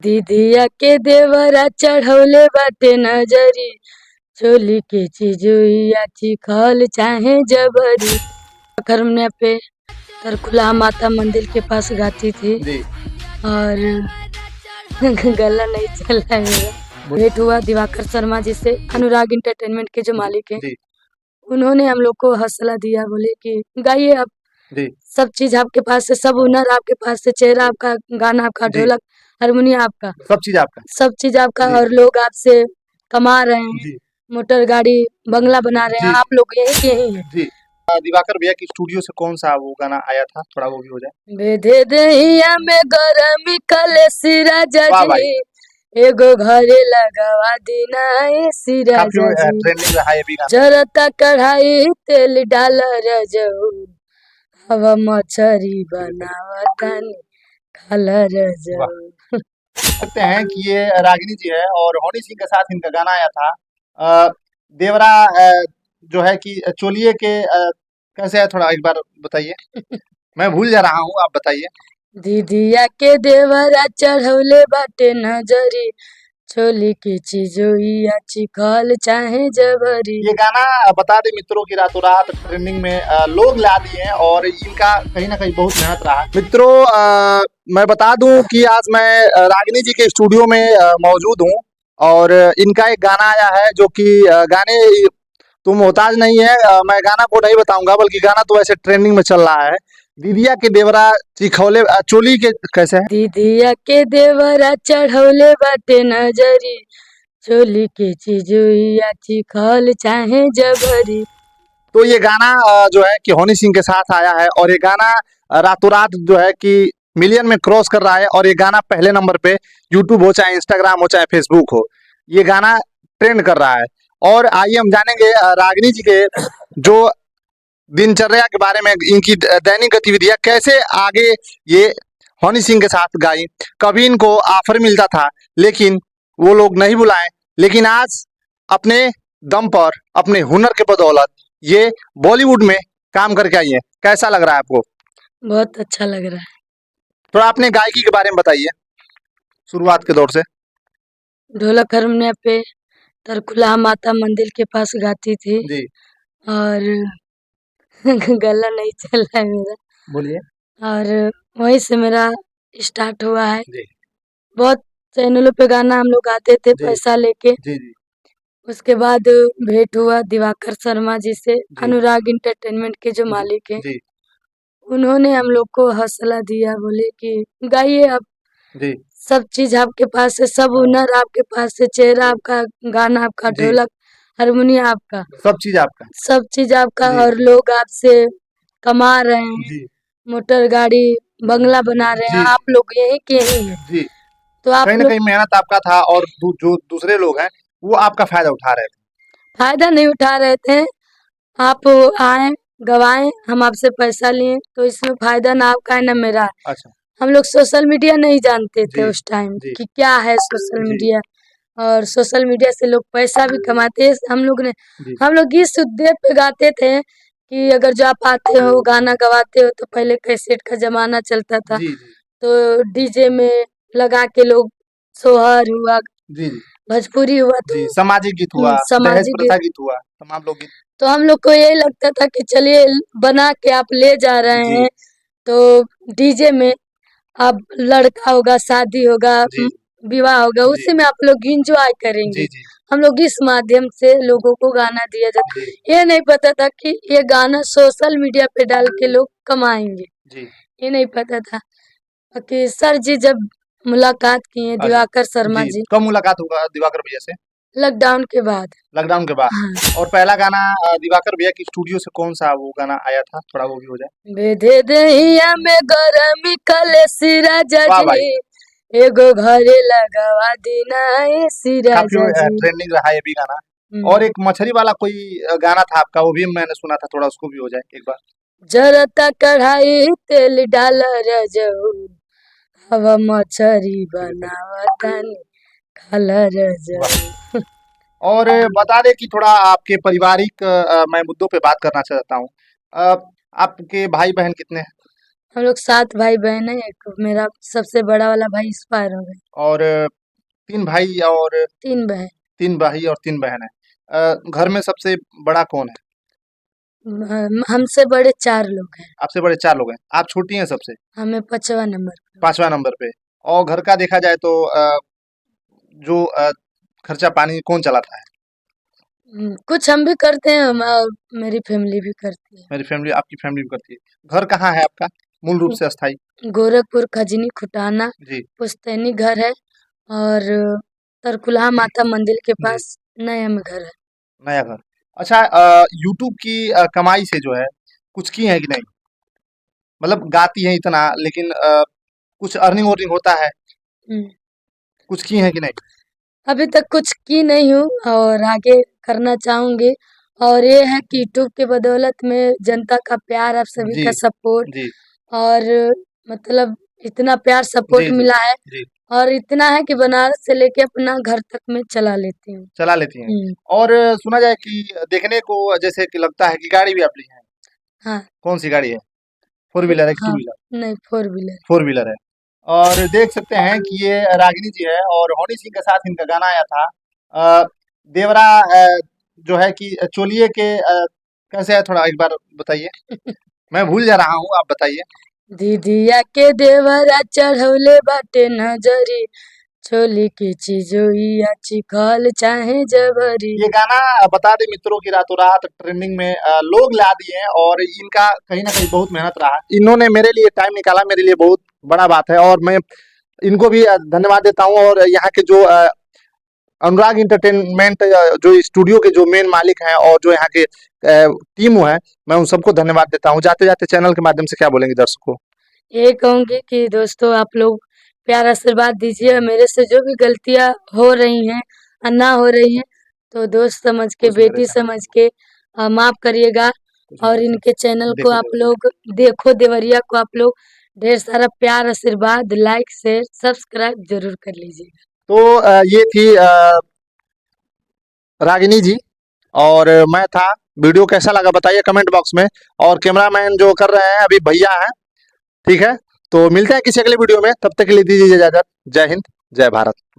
दीदिया के देवरा चढ़ौले बाटे नजरी, चोली के चिजुइया चिखल चाहे जबरी। खरमने पे तरकुलहा माता मंदिर के पास गाती थी जी और गला नहीं चल रहा है मेरा। भेंट हुआ दिवाकर शर्मा जी से, अनुराग इंटरटेनमेंट के जो मालिक हैं, जी उन्होंने हम लोग को हौसला दिया, बोले कि गाइए अब, जी सब चीज आपके पास है, सब हुनर आपके पास है, चेहरा आपका, गाना आपका, जी ढोलक हारमोनियम आपका, सब चीज आपका। सब चीज आपका, जी और लोग आपसे कमा रहे हैं, जी मोटर गाड़ी बंगला बना रहे हैं, जी आप लोग यही के यही है। जी दिवाकर भैया की स्टूडियो से कौन सा वो गाना आया था, थोड़ा वो भी हो जाए। बेधे दहिया में गरमी कले सिरा वाह भाई, जजी, एगो घरे लगावा दीना ए सिरा काफी जजी, ट्रेंडिंग रहा है ये भी गाना। जरता कढ़ाई तेल डाल रजऊ, हवा मछरी बनावतानी खाला वाह, रजऊ। सकते हैं कि ये रागिनी जी है और हनी सिंह के साथ इनका गाना आया था। देवरा जो है कि चोलिए के कैसे है, थोड़ा एक बार बताइए, मैं भूल जा रहा हूँ, आप बताइए। दीदिया के देवरा चढ़ौले बाटे नजरी, चोली की चिजुइया चिखल चाहे जबरी। ये गाना बता दें मित्रों की रातों रात ट्रेंडिंग में लोग ला दिए हैं और इनका कहीं ना कहीं बहुत मेहनत रहा है। मित्रों मैं बता दूं कि आज मैं रागिनी जी के स्टूडियो में मौजूद हूं और इनका एक गाना आया है जो कि गाने तुम मोहताज नहीं है, मैं गाना को नहीं बताऊंगा, बल्कि गाना तो वैसे ट्रेंडिंग में चल रहा है। दीदिया के देवरा चिखौले चोली के कैसे है। दीदिया के देवरा चढ़ौले बाटे नजरी, चोली की चिजुइया चिखल चाहे जबरी। तो ये गाना जो है कि हनी सिंह के साथ आया है और ये गाना रातों रात जो है कि मिलियन में क्रॉस कर रहा है और ये गाना पहले नंबर पे यूट्यूब हो, चाहे इंस्टाग्राम हो, चाहे फेसबुक हो, ये गाना ट्रेंड कर रहा है। और आइए हम जानेंगे रागिनी जी के जो दिनचर्या के बारे में, इनकी दैनिक गतिविधियां कैसे आगे ये हनी सिंह के साथ गाई। कभी इनको ऑफर मिलता था लेकिन वो लोग नहीं बुलाए, लेकिन आज अपने दम पर, अपने हुनर के बदौलत ये बॉलीवुड में काम करके आई है। कैसा लग रहा है आपको। बहुत अच्छा लग रहा है। थोड़ा अपने गायकी के बारे में बताइए, शुरुआत के दौर से। ढोलक हारमोनियम पे तरकुलहा माता मंदिर के पास गाती थी जी और गला नहीं चल रहा है मेरा, बोलिए। और वहीं से मेरा स्टार्ट हुआ है। जी बहुत चैनलों पे गाना हम लोग गाते थे जी पैसा लेके। जी जी उसके बाद भेंट हुआ दिवाकर शर्मा जी से, जी अनुराग इंटरटेनमेंट के जो जी मालिक हैं, जी उन्होंने हम लोग को हौसला दिया, बोले कि गाइए अब, जी सब चीज आपके पास है, सब हुनर आपके पास है, चेहरा आपका, गाना आपका, जी ढोलक हारमोनियम आपका, सब चीज आपका। सब चीज आपका, जी और लोग आपसे कमा रहे हैं, जी मोटर गाड़ी बंगला बना रहे हैं, जी आप लोग यही के यही है। जी तो आप कहीं ना लोग कहीं मेहनत आपका था और जो दूसरे लोग हैं वो आपका फायदा उठा रहे थे। फायदा नहीं उठा रहे थे। आप आए, गवाएं, हम आपसे पैसा लिए, तो इसमें फायदा ना आपका है ना मेरा। अच्छा। हम लोग सोशल मीडिया नहीं जानते थे जी उस टाइम जी कि क्या है सोशल जी मीडिया, और सोशल मीडिया से लोग पैसा भी कमाते हैं। जी हम लोग इस उद्देश्य पे गाते थे कि अगर जो आप आते हो, गाना गवाते हो, तो पहले कैसेट का जमाना चलता था, जी जी तो डीजे में लगा के लोग, सोहर हुआ, जी जी भोजपुरी हुआ, तो जी सामाजिक गीत हुआ, दहेज सामाजिक गीत, प्रथा गीत हुआ, तमाम लोग गीत। तो हम लोग को यही लगता था कि चलिए बना के आप ले जा रहे जी हैं, तो डीजे में अब लड़का होगा, शादी होगा, जी विवाह होगा, जी उसी में आप लोग एंजॉय जी करेंगे। जी हम लोग इस माध्यम से लोगों को गाना दिया जाता, जी ये नहीं पता था कि ये गाना सोशल मीडिया पे डाल के लोग कमाएंगे, जी ये नहीं पता था। कि सर जी जब मुलाकात किए, अच्छा। दिवाकर शर्मा जी जी, कब मुलाकात होगा दिवाकर भैया से। लॉकडाउन के बाद। लॉकडाउन के बाद। हाँ। और पहला गाना दिवाकर भैया की स्टूडियो से कौन सा वो गाना आया था, थोड़ा वो भी हो जाए। बेधे दहिया में गरमी कले सिरा वाह भाई, जजी, एगो घरे लगावा दीना ए सिरा काफी जजी। ट्रेंडिंग रहा है ये भी गाना। और हम्म। एक मछली वाला कोई गाना था आपका, वो भी मैंने सुना था, थोड़ा उसको भी हो जाए एक बार। जरता कढ़ाई तेल डाल रजऊ, हवा मछरी बनावतानी खाला वाह। रजऊ। और बता दें कि थोड़ा आपके पारिवारिक मैं मुद्दों पे बात करना चाहता हूँ। आपके भाई बहन कितने हैं। हम लोग 7 भाई बहन है। एक मेरा सबसे बड़ा वाला भाई एक्सपायर हो गए। और 3 भाई और 3 बहन। 3 भाई और 3 बहन है। घर में सबसे बड़ा कौन है? हमसे बड़े 4 लोग हैं। आपसे बड़े 4 लोग हैं। आप छोटी हैं सबसे, हमें 5वां नंबर पे। 5वां नंबर पे। और घर का देखा जाए तो जो खर्चा पानी कौन चलाता है? कुछ हम भी करते हैं, मेरी फैमिली भी करती है। मेरी फैमिली, आपकी फैमिली भी करती है। घर कहाँ है आपका मूल रूप से अस्थाई? गोरखपुर खजनी खुटाना जी, पुश्तैनी घर है, और तरकुलहा माता मंदिर के जी, पास नया में घर है। नया घर। अच्छा, यूट्यूब की कमाई से जो है कुछ की है कि नहीं? मतलब गाती हैं इतना, लेकिन कुछ अर्निंग वर्निंग होता है, हम्म, कुछ की है कि नहीं? अभी तक कुछ की नहीं हूँ और आगे करना चाहूंगी। और ये है कि यूट्यूब के बदौलत में जनता का प्यार, आप सभी जी, का सपोर्ट, जी, और मतलब इतना प्यार जी, सपोर्ट जी, मिला है। जी, और इतना है कि बनारस से लेके अपना घर तक मैं चला लेती हूँ। चला लेती हैं। हम्म, और सुना जाए कि देखने को जैसे कि लगता है कि गाड़ी भी आप ली हैं। हाँ। कौन-सी गाड़ी है? 4 व्हीलर है कि 2 हाँ, व्हीलर? नहीं, 4 व्हीलर। 4 व्हीलर है। और देख सकते हैं कि ये रागिनी जी है और हनी सिंह के साथ इनका गाना आया था। अ, देवरा जो है कि चोलिए के कैसे है, थोड़ा एक बार बताइए? मैं भूल जा रहा हूँ, आप बताइए। दीदिया के देवरा चढ़ौले बाटे नजरी, चोली की चिजोइया चिखल चाहे जबरी। ये गाना बता दें मित्रों की रातों रात ट्रेंडिंग में लोग ला दिए हैं और इनका कहीं ना कहीं बहुत मेहनत रहा है। इन्होंने मेरे लिए टाइम निकाला, मेरे लिए बहुत बड़ा बात है और मैं इनको भी धन्यवाद देता हूँ। और यहाँ के जो अनुराग इंटरटेनमेंट जो स्टूडियो के जो मेन मालिक हैं और जो यहाँ के टीम है, मैं उन सबको धन्यवाद देता हूँ। जाते जाते चैनल के माध्यम से क्या बोलेंगे दर्शकों को? ये कहूंगी कि दोस्तों, आप लोग प्यार आशीर्वाद दीजिए। मेरे से जो भी गलतियां हो रही हैं और ना हो रही हैं, तो दोस्त समझ के, कुछ मेरे बेटी चैनल समझ के माफ करिएगा। कुछ और मेरे इनके चैनल चैनल को देखो आप देवरिया। लोग, देखो देवरिया को आप लोग ढेर सारा प्यार आशीर्वाद, लाइक शेयर सब्सक्राइब जरूर कर लीजिएगा। तो ये थी रागिनी जी और मैं था। वीडियो कैसा लगा बताइए कमेंट बॉक्स में। और कैमरामैन जो कर रहे हैं अभी भैया हैं, ठीक है। तो मिलते हैं किसी अगले वीडियो में, तब तक के लिए दीजिए इजाजत। जय हिंद, जय भारत।